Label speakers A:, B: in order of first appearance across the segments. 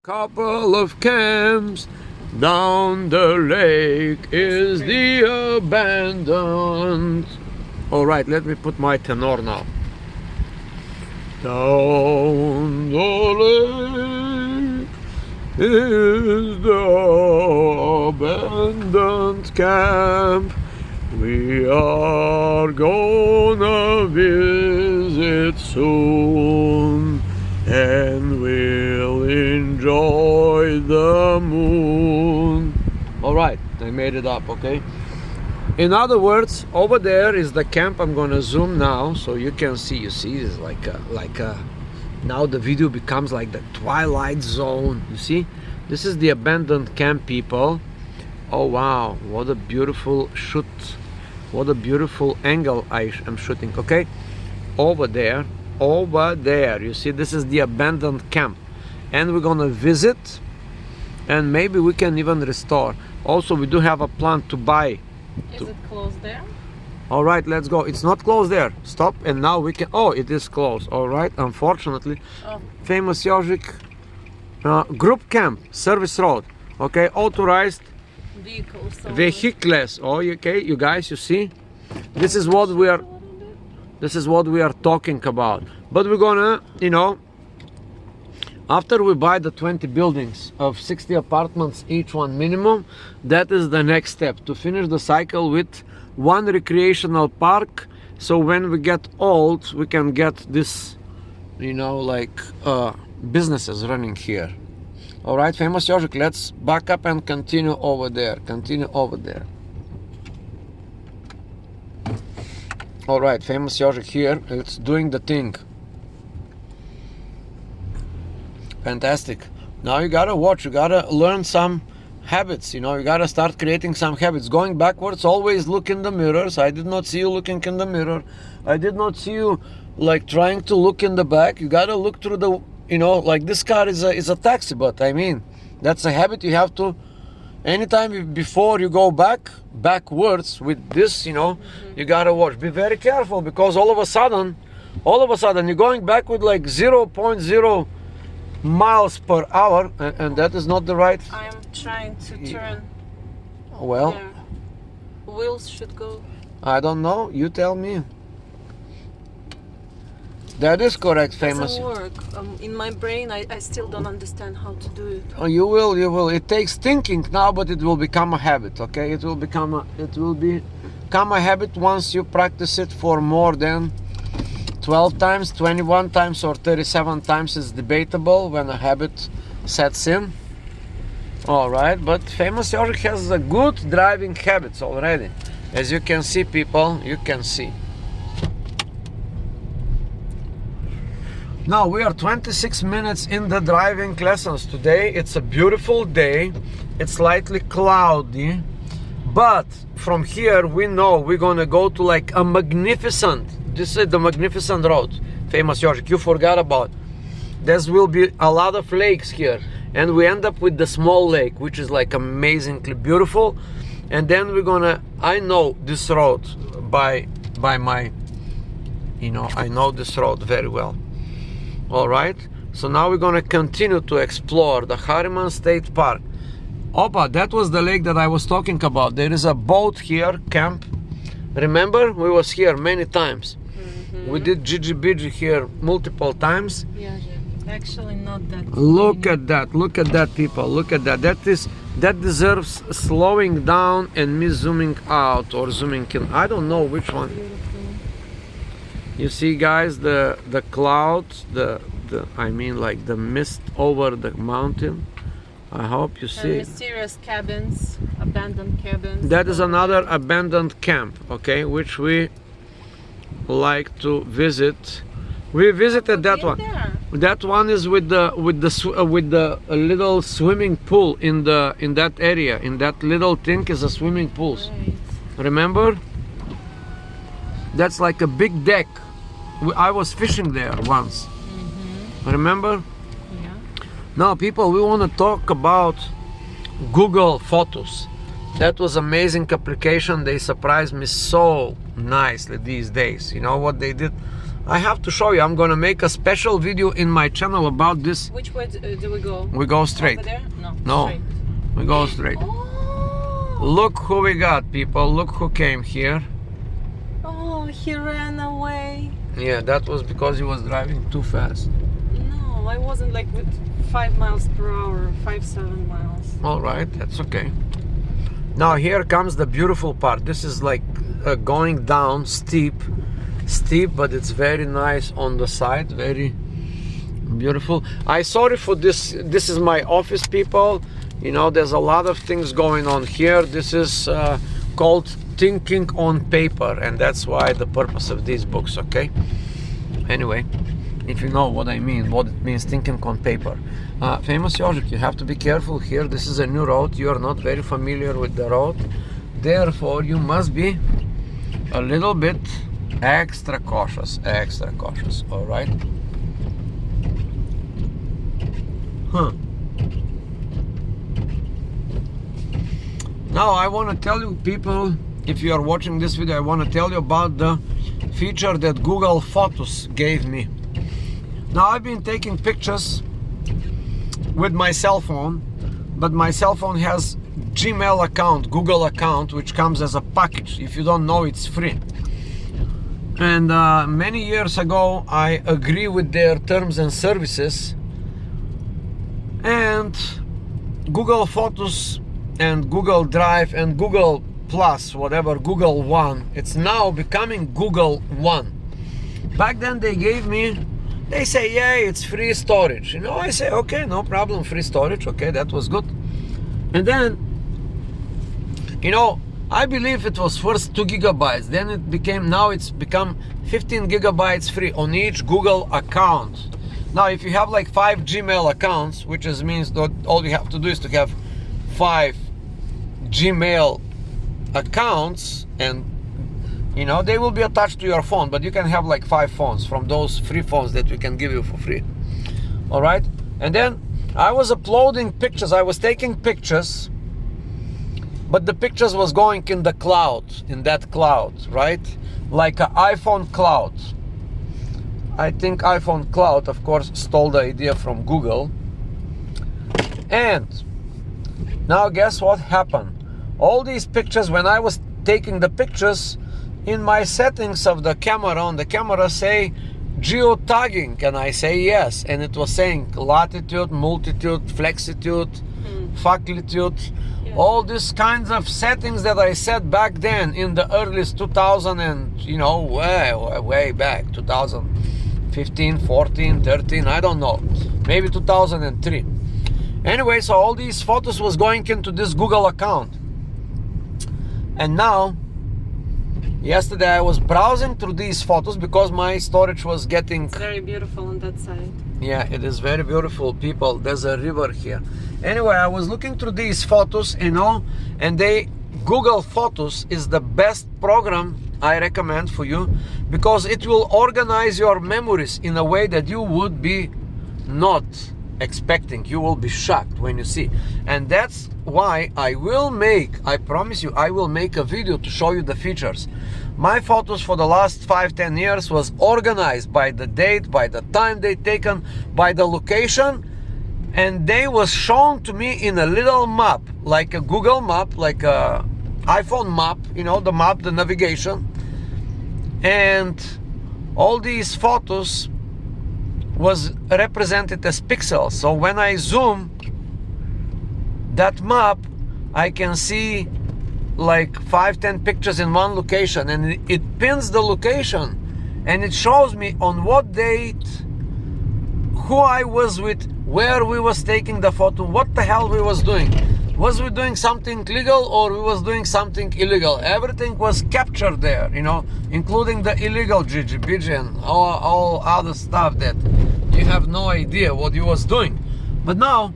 A: Couple of camps down the lake is the abandoned. All right, let me put my tenor now. Down the lake is the abandoned camp. We are gonna visit soon, and we'll enjoy the moon. All right, I made it up, okay? In other words, over there is the camp. I'm gonna zoom now so you can see. You see, it's like a now the video becomes like the Twilight Zone. You see, this is the abandoned camp, people. Oh wow, what a beautiful shoot. What a beautiful angle I am shooting. Okay, over there, you see, this is the abandoned camp, and we're gonna visit, and maybe we can even restore. Also, we do have a plan to buy.
B: Is it closed there?
A: All right, let's go. It's not closed there. Stop. And now we can. Oh, it is closed. All right, unfortunately.
B: Oh.
A: Famous Jožik group camp, service road. Okay, authorized vehicles. Oh, okay, you guys, you see, this is what we are. This is what we are talking about. But we're gonna, you know, after we buy the 20 buildings of 60 apartments, each one minimum, that is the next step, to finish the cycle with one recreational park. So when we get old, we can get this, you know, like businesses running here. All right, Famous Jožik, let's back up and continue over there. Continue over there. All right, Famous Jožik here. It's doing the thing. Fantastic. Now you gotta watch. You gotta learn some habits. You know, you gotta start creating some habits. Going backwards, always look in the mirrors. I did not see you looking in the mirror. I did not see you like trying to look in the back. You gotta look through the, you know, like this car is a taxi, but I mean, that's a habit you have to. Anytime before you go backwards with this, you know, you gotta watch. Be very careful, because all of a sudden you're going back with like 0.0 miles per hour, and that is not the right.
B: I am trying to turn.
A: Well,
B: there. Wheels should go.
A: I don't know. You tell me. That is correct, Famous.
B: It doesn't work. In my brain, I still don't understand how to do it.
A: Oh, you will. It takes thinking now, but it will become a habit. Okay, it will become a habit once you practice it for more than 12 times, 21 times, or 37 times. Is debatable when a habit sets in. All right, but Famous Jožik has a good driving habits already. As you can see, people, you can see. Now we are 26 minutes in the driving lessons. Today it's a beautiful day. It's slightly cloudy, but from here we know we're gonna go to like a magnificent. This is the magnificent road, Famous Jožik. You forgot about. There will be a lot of lakes here, and we end up with the small lake, which is like amazingly beautiful. And then we're gonna. I know this road by my. You know, I know this road very well. All right, so now we're gonna continue to explore the Harriman State Park. Opa, that was the lake that I was talking about. There is a boat here, camp. Remember, we was here many times. We did Gigi here multiple times.
B: Yeah, actually not that.
A: Look at that, people, look at that. That deserves slowing down and me zooming out or zooming in. I don't know which one. You see, guys, the clouds, I mean, like the mist over the mountain. I hope you see.
B: And mysterious cabins, abandoned cabins.
A: That is another abandoned camp, okay, which we like to visit. We visited that one.
B: There.
A: That one is with the little swimming pool in that area. In that little thing is a swimming pool.
B: Right.
A: Remember? That's like a big deck. I was fishing there once. Remember?
B: Yeah.
A: Now, people, we want to talk about Google Photos. That was amazing application. They surprised me so nicely these days. You know what they did? I have to show you. I'm gonna make a special video in my channel about this.
B: Which way do we go?
A: We go straight.
B: Over there?
A: No,
B: Straight.
A: we go straight.
B: Oh,
A: Look who we got, people. Look who came here.
B: oh, he ran away.
A: Yeah, that was because he was driving too fast.
B: No, I wasn't like with 5 miles per hour, 7 miles.
A: All right, that's okay. Now here comes the beautiful part. This is like going down steep, but it's very nice on the side, very beautiful. I sorry for this. This is my office, people. You know, there's a lot of things going on here. This is called thinking on paper, and that's why the purpose of these books, okay? Anyway, if you know what I mean, what it means thinking on paper. Famous Jožik, you have to be careful here. This is a new road. You are not very familiar with the road. Therefore, you must be a little bit extra cautious, all right? Now I want to tell you, people, if you are watching this video, I want to tell you about the feature that Google Photos gave me. Now I've been taking pictures with my cell phone, but my cell phone has Gmail account, Google account, which comes as a package. If you don't know, it's free. And many years ago, I agree with their terms and services, and Google Photos and Google Drive and Google Plus, whatever, Google One, it's now becoming Google One. Back then they gave me, they say, yeah, it's free storage. You know, I say, okay, no problem, free storage, okay, that was good. And then, you know, I believe it was first 2 gigabytes, then it became, now it's become 15 gigabytes free on each Google account. Now, if you have like 5 Gmail accounts, which means that all you have to do is to have 5 Gmail accounts, and you know, they will be attached to your phone, but you can have like 5 phones from those free phones that we can give you for free. All right. And then I was uploading pictures, I was taking pictures, but the pictures was going in the cloud, in that cloud, right? Like an iPhone cloud. I think iPhone cloud, of course, stole the idea from Google. And now guess what happened? All these pictures, when I was taking the pictures, in my settings of the camera, on the camera say geotagging, and I say yes, and it was saying latitude, multitude, flexitude, factitude, all these kinds of settings that I set back then in the earliest 2000 and, you know, way back, 2015, 14, 13, I don't know, maybe 2003. Anyway, so all these photos was going into this Google account. And now, yesterday I was browsing through these photos because my storage was getting...
B: It's very beautiful on that side.
A: Yeah, it is very beautiful, people. There's a river here. Anyway, I was looking through these photos, you know, and Google Photos is the best program I recommend for you, because it will organize your memories in a way that you would be not expecting. You will be shocked when you see. And that's why I promise you, I will make a video to show you the features. My photos for the last 5-10 years was organized by the date, by the time they taken, by the location, and they was shown to me in a little map, like a Google map, like a iPhone map, you know, the map, the navigation. And all these photos was represented as pixels. So when I zoom that map, I can see like 5-10 pictures in one location, and it pins the location, and it shows me on what date, who I was with, where we was taking the photo, what the hell we was doing. Was we doing something legal or we was doing something illegal? Everything was captured there, you know, including the illegal GGBG and all other stuff that you have no idea what you was doing. But now,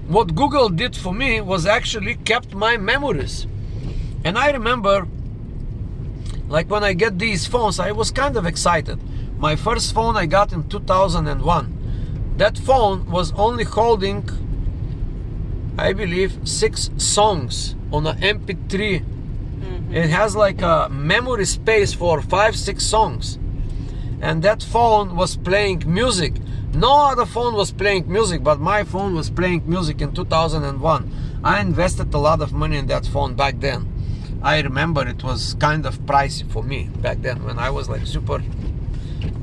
A: what Google did for me was actually kept my memories. And I remember, like when I get these phones, I was kind of excited. My first phone I got in 2001. That phone was only holding, I believe, 6 songs on an MP3. It has like a memory space for 5-6 songs. and that phone was playing music. No other phone was playing music, but my phone was playing music in 2001. I invested a lot of money in that phone back then. I remember it was kind of pricey for me back then when I was like super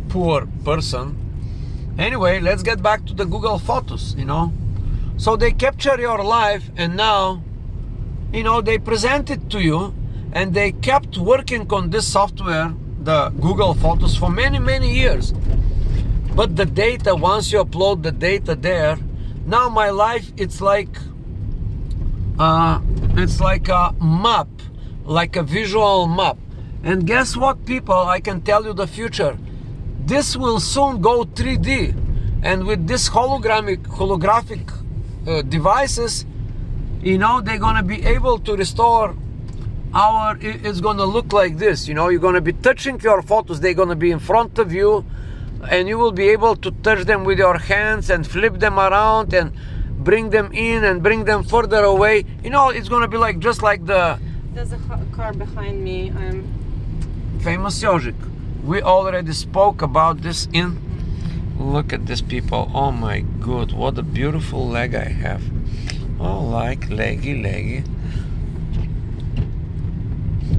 A: poor person. Anyway, let's get back to the Google Photos, you know. So they capture your life, and now, you know, they present it to you, and they kept working on this software, the Google Photos, for many, many years. But the data, once you upload the data there, now my life, it's like a map, like a visual map. And guess what, people? I can tell you the future. This will soon go 3D, and with this holographic devices, you know, they're gonna be able to restore it's gonna look like this. You know, you're gonna be touching your photos. They're gonna be in front of you, and you will be able to touch them with your hands and flip them around and bring them in and bring them further away. You know, it's gonna be like just like the.
B: There's a car behind me.
A: Famous Yožik. We already spoke about this in. Look at this, people. Oh my god, what a beautiful leg I have. Oh, like leggy.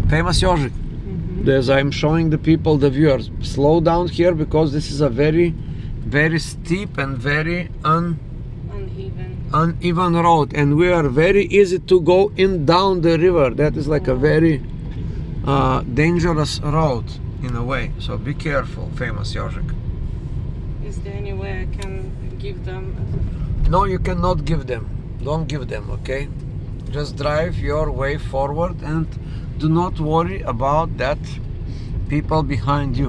A: Famous Yožik. As I'm showing the people, the viewers, slow down here because this is a very, very steep and very uneven road, and we are very easy to go in down the river. That is like a very dangerous road in a way, so be careful, Famous Yožik.
B: Is there any way I can give them?
A: No, you cannot give them. Don't give them, okay? Just drive your way forward and do not worry about that people behind you.